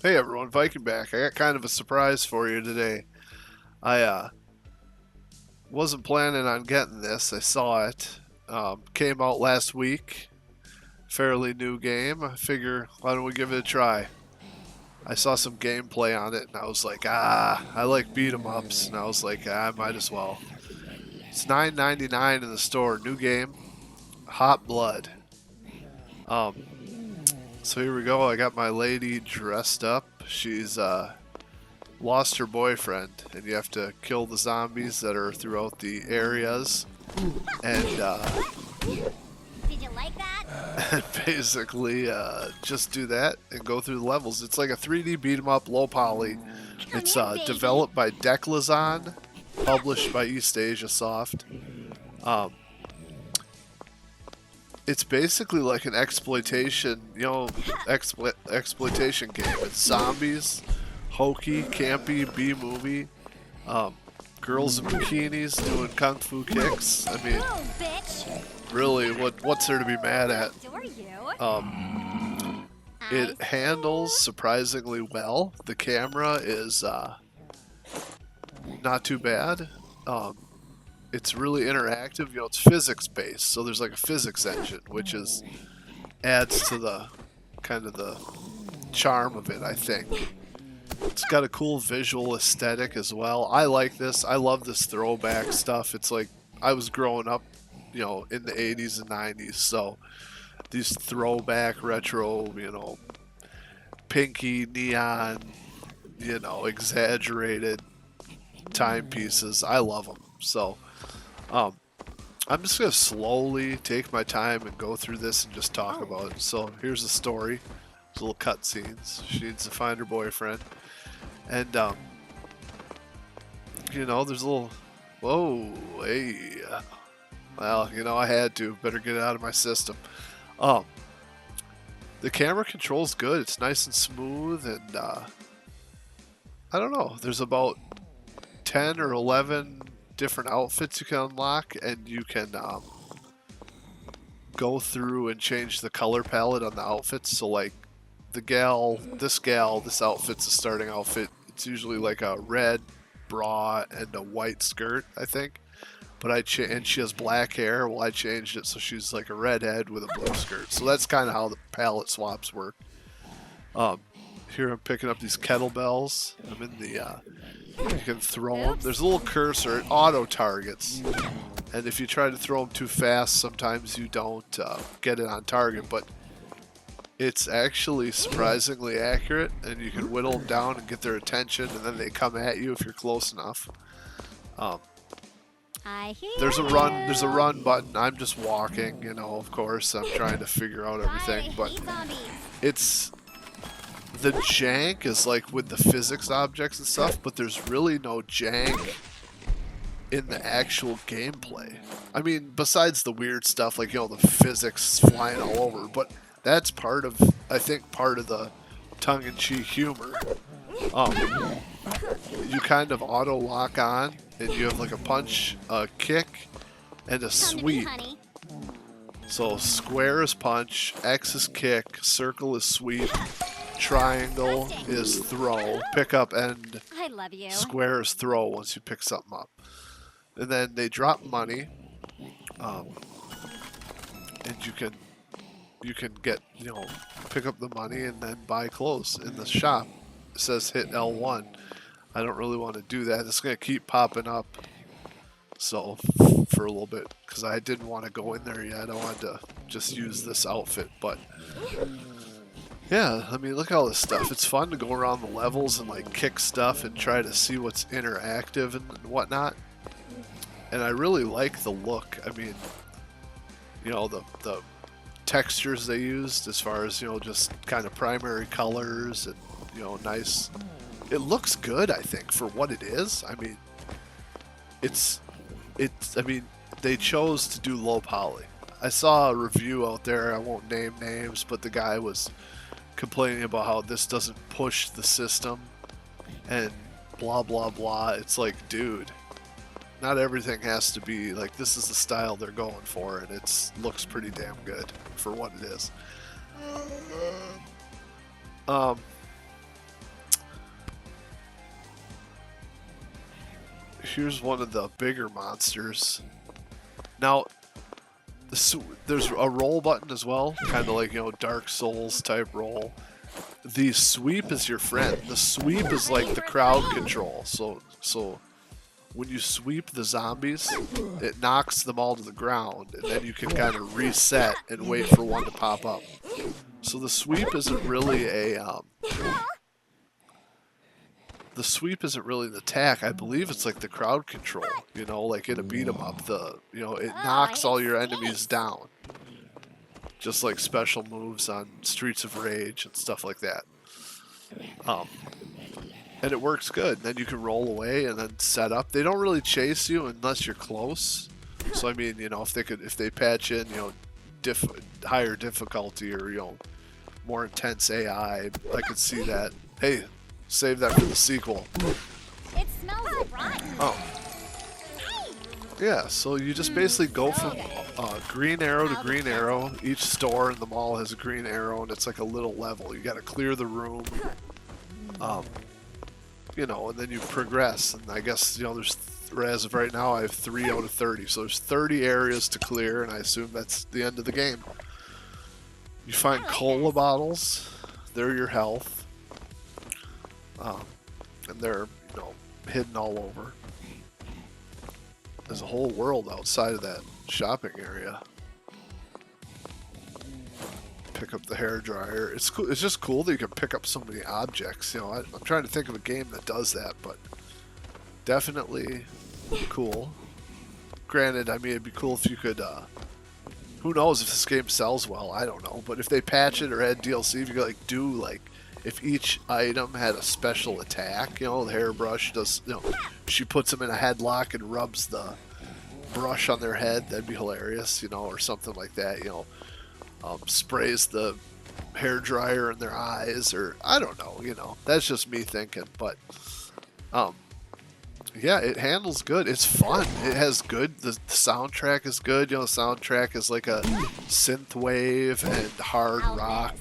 Hey everyone, Viking back. I got kind of a surprise for you today. I wasn't planning on getting this. I saw it. Came out last week. Fairly new game. I figure, why don't we give it a try? I saw some gameplay on it and I was like, I like beat 'em ups. And I was like, I might as well. It's $9.99 in the store. New game. Hot Blood. Um, so here we go. I got my lady dressed up. She's lost her boyfriend, and you have to kill the zombies that are throughout the areas, and Did you like that? and basically just do that and go through the levels. It's like a 3D beat 'em up, low poly. It's developed by DEKLAZON, published by EastAsiaSoft. Um, it's basically like an exploitation, exploitation game. It's zombies, hokey, campy, B-movie, girls in bikinis doing kung fu kicks. I mean, Move, bitch. really, what's there to be mad at? Adore you. It handles surprisingly well. The camera is not too bad. It's really interactive. It's physics based, so there's like a physics engine, which adds to the kind of the charm of it, I think. It's got a cool visual aesthetic as well. I like this. I love this throwback stuff. It's like I was growing up, in the 80s and 90s, so these throwback retro, pinky neon, exaggerated timepieces. I love them. So, I'm just gonna slowly take my time and go through this and just talk about it. So here's the story. There's little cutscenes. She needs to find her boyfriend, and there's a little. Whoa, hey. Well, I had to. Better get it out of my system. The camera control's good. It's nice and smooth, and I don't know. There's about 10 or 11 different outfits you can unlock, and you can go through and change the color palette on the outfits. So, like, this outfit's a starting outfit. It's usually like a red bra and a white skirt, I think. But and she has black hair. Well, I changed it so she's like a redhead with a blue skirt. So that's kind of how the palette swaps work. Here I'm picking up these kettlebells. I'm in the. You can throw them. There's a little cursor. It auto targets, and if you try to throw them too fast, sometimes you don't get it on target. But it's actually surprisingly accurate, and you can whittle them down and get their attention, and then they come at you if you're close enough. I hear There's a run. There's a run button. I'm just walking. Of course, I'm trying to figure out everything, but it's the jank is like with the physics objects and stuff, but there's really no jank in the actual gameplay. I mean, besides the weird stuff like the physics flying all over, but that's part of the tongue-in-cheek humor. You kind of auto lock on, and you have like a punch, a kick, and a sweep. So square is punch, X is kick, circle is sweep, triangle is throw, pick up, and I love you. square is throw once you pick something up. And then they drop money, and you can get pick up the money and then buy clothes in the shop. It says hit L1. I don't really want to do that. It's going to keep popping up. So, for a little bit, because I didn't want to go in there yet. I wanted to just use this outfit. But, yeah, I mean, look at all this stuff. It's fun to go around the levels and, like, kick stuff and try to see what's interactive and whatnot. And I really like the look. I mean, the textures they used as far as, just kind of primary colors and, nice. It looks good, I think, for what it is. I mean, I mean, they chose to do low poly. I saw a review out there, I won't name names, but the guy was complaining about how this doesn't push the system and blah, blah, blah. It's like, dude, not everything has to be, like, this is the style they're going for, and it looks pretty damn good for what it is. here's one of the bigger monsters. Now, there's a roll button as well, kind of like, you know, Dark Souls type roll. The sweep is your friend. The sweep is like the crowd control. So when you sweep the zombies, it knocks them all to the ground, and then you can kind of reset and wait for one to pop up. So the sweep isn't really the sweep isn't really an attack. I believe it's like the crowd control. You know, like in a beat 'em up, it knocks all your enemies down. Just like special moves on Streets of Rage and stuff like that. And it works good. And then you can roll away and then set up. They don't really chase you unless you're close. So I mean, you know, if they patch in, you know, higher difficulty or, you know, more intense AI, I could see that. Hey, save that for the sequel. It smells rotten. Oh. Yeah, so you just basically go from green arrow to green arrow. Each store in the mall has a green arrow, and it's like a little level. You got to clear the room, you know, and then you progress. And I guess, you know, as of right now, I have 3 out of 30. So there's 30 areas to clear, and I assume that's the end of the game. You find cola bottles. They're your health. And they're, you know, hidden all over. There's a whole world outside of that shopping area. Pick up the hairdryer. It's cool. It's just cool that you can pick up so many objects. You know, I'm trying to think of a game that does that, but definitely cool. Granted, I mean, it'd be cool if you could. Who knows if this game sells well? I don't know. But if they patch it or add DLC, if you could like do like. If each item had a special attack, you know, the hairbrush does, you know, she puts them in a headlock and rubs the brush on their head, that'd be hilarious, you know, or something like that, you know, sprays the hairdryer in their eyes, or I don't know, you know, that's just me thinking, but, yeah, it handles good. It's fun. It has good. The soundtrack is good. You know, the soundtrack is like a synth wave and hard rock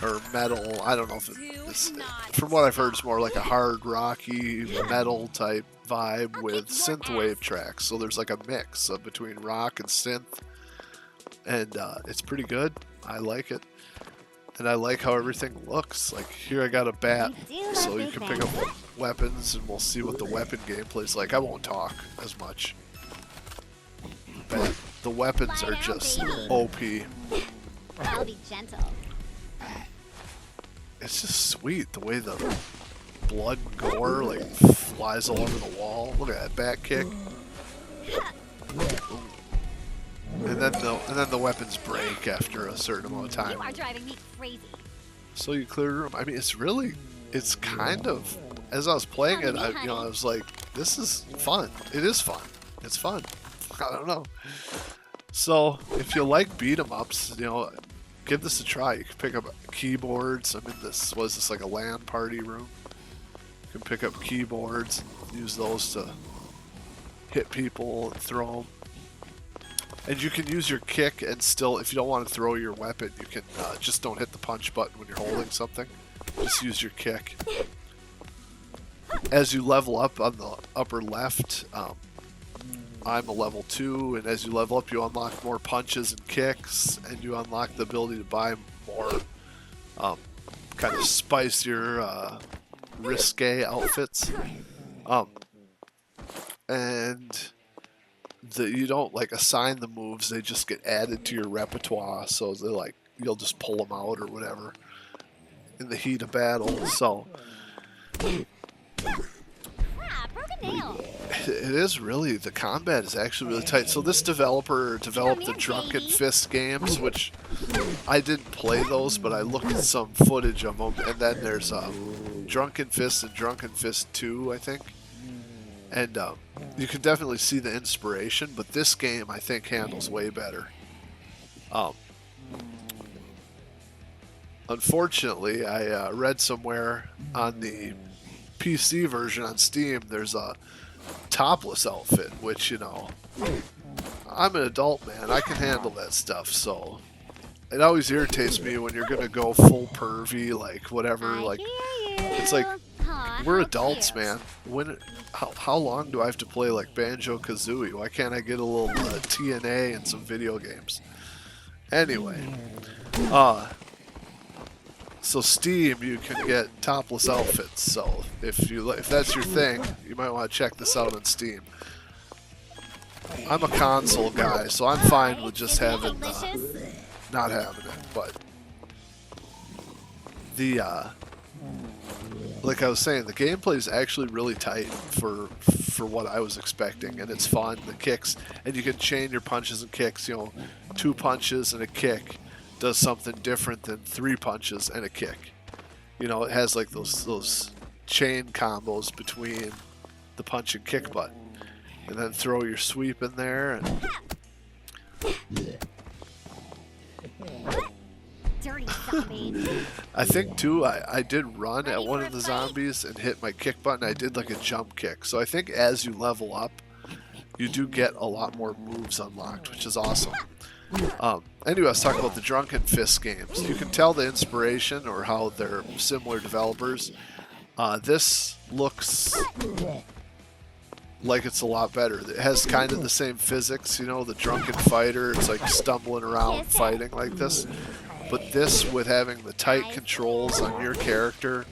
or metal. I don't know if it's. From what I've heard, it's more like a hard rocky metal type vibe with synth wave tracks. So there's like a mix between rock and synth, and it's pretty good. I like it. And I like how everything looks. Like, here I got a bat, so you can pick up weapons, and we'll see what the weapon gameplay's like. I won't talk as much. But the weapons are just OP. I'll be gentle. It's just sweet, the way the blood and gore, like, flies all over the wall. Look at that back kick. And then the weapons break after a certain amount of time. You are driving me crazy. So you clear the room. I mean, it's kind of, as I was playing it, I was like, this is fun. It is fun. It's fun. I don't know. So if you like beat 'em ups, you know, give this a try. You can pick up keyboards. I'm in this. Was this like a LAN party room? You can pick up keyboards, and use those to hit people and throw them. And you can use your kick and still, if you don't want to throw your weapon, you can just don't hit the punch button when you're holding something. Just use your kick. As you level up on the upper left, I'm a level 2, and as you level up, you unlock more punches and kicks, and you unlock the ability to buy more kind of spicier, risque outfits. And you don't like assign the moves; they just get added to your repertoire. So they like you'll just pull them out or whatever in the heat of battle. So Broken nail. it is really, the combat is actually really tight. So this developer developed the Drunken Fist games, which I didn't play those, but I looked at some footage of them. And then there's Drunken Fist and Drunken Fist 2, I think. And you can definitely see the inspiration, but this game I think handles way better. Unfortunately, I read somewhere on the PC version on Steam, there's a topless outfit, which, you know, I'm an adult man. I can handle that stuff, so it always irritates me when you're going to go full pervy, like, whatever, like, it's like, we're How adults, cute. man. How long do I have to play like Banjo-Kazooie? Why can't I get a little TNA and some video games? Anyway, so Steam, you can get topless outfits. So if that's your thing, you might want to check this out on Steam. I'm a console guy, so I'm fine with just Isn't it having delicious? not having it. But the like I was saying, the gameplay is actually really tight for what I was expecting, and it's fun. The kicks, and you can chain your punches and kicks. You know, 2 punches and a kick does something different than 3 punches and a kick. You know, it has like those chain combos between the punch and kick button, and then throw your sweep in there. And Dirty zombie. I think too, I did run at one of the zombies and hit my kick button. I did like a jump kick. So I think as you level up, you do get a lot more moves unlocked, which is awesome. Anyway, let's talk about the Drunken Fist games. You can tell the inspiration or how they're similar developers. This looks like it's a lot better. It has kind of the same physics, you know, the drunken fighter. It's like stumbling around fighting like this. But this, with having the tight controls on your character,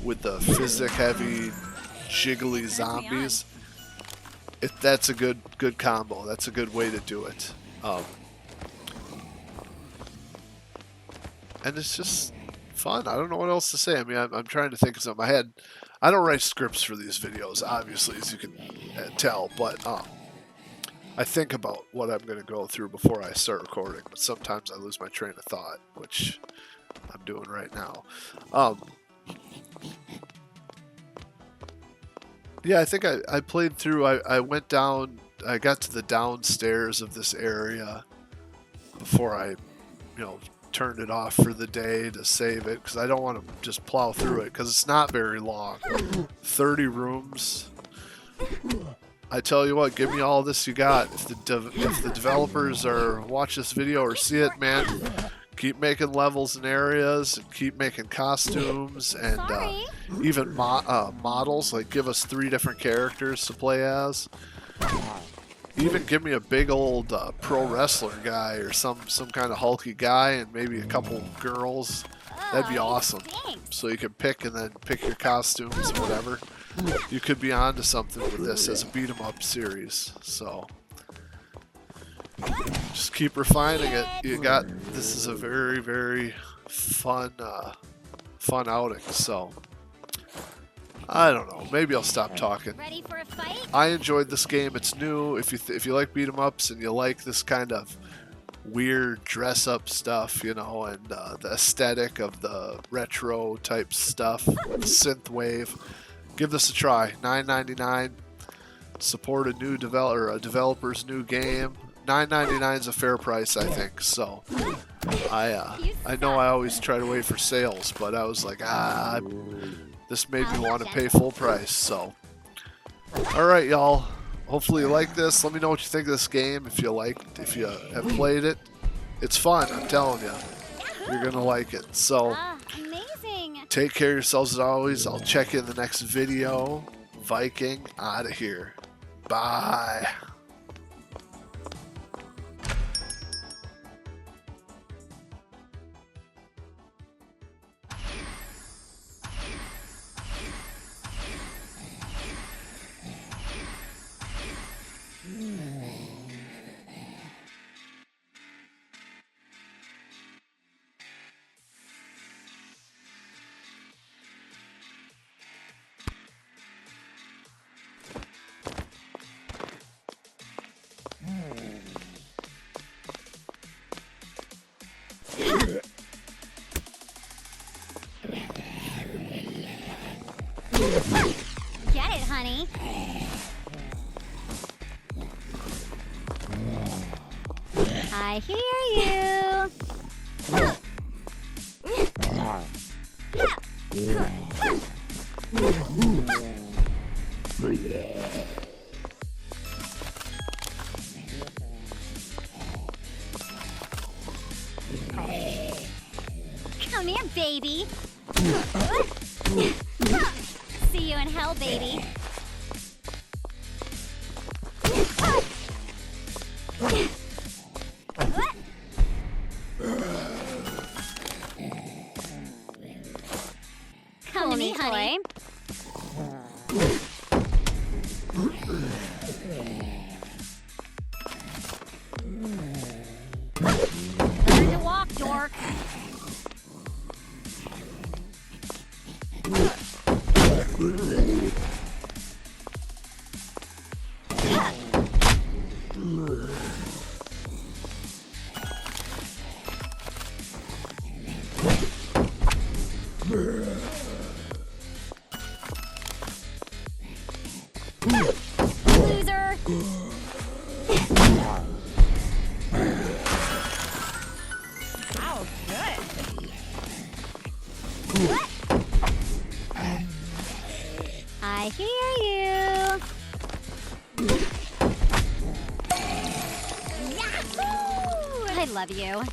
with the physic-heavy, jiggly zombies, that's a good combo. That's a good way to do it. And it's just fun. I don't know what else to say. I mean, I'm trying to think of something. I don't write scripts for these videos, obviously, as you can tell, but I think about what I'm going to go through before I start recording, but sometimes I lose my train of thought, which I'm doing right now. Yeah, I think I played through, I went down, I got to the downstairs of this area before I, turned it off for the day to save it, because I don't want to just plow through it, because it's not very long. 30 rooms. I tell you what, give me all this you got. If the developers watch this video or see it, man, keep making levels and areas, and keep making costumes, and even models. Like, give us 3 different characters to play as. Even give me a big old pro wrestler guy or some kind of hulky guy, and maybe a couple girls. That'd be awesome. So you can pick and then pick your costumes and whatever. You could be onto something with this as a beat 'em up series. So just keep refining it. This is a very, very fun outing. So I don't know. Maybe I'll stop talking. Ready for a fight? I enjoyed this game. It's new. If you like beat 'em ups and you like this kind of weird dress up stuff, and the aesthetic of the retro type stuff, synth wave, give this a try. $9.99. Support a new developer's new game. $9.99 is a fair price, I think. So I know I always try to wait for sales, but I was like, this made me want to pay full price. So all right, y'all. Hopefully you like this. Let me know what you think of this game. If you have played it, it's fun. I'm telling you, you're gonna like it. So Amazing. take care of yourselves as always. I'll check you in the next video. Viking out of here. Bye. Get it, honey. I hear you. Come here, baby. See you in hell, baby. What? Come to me, honey. Learn to walk, dork. Loser. Oh, good. What? I hear you. Yahoo! I love you.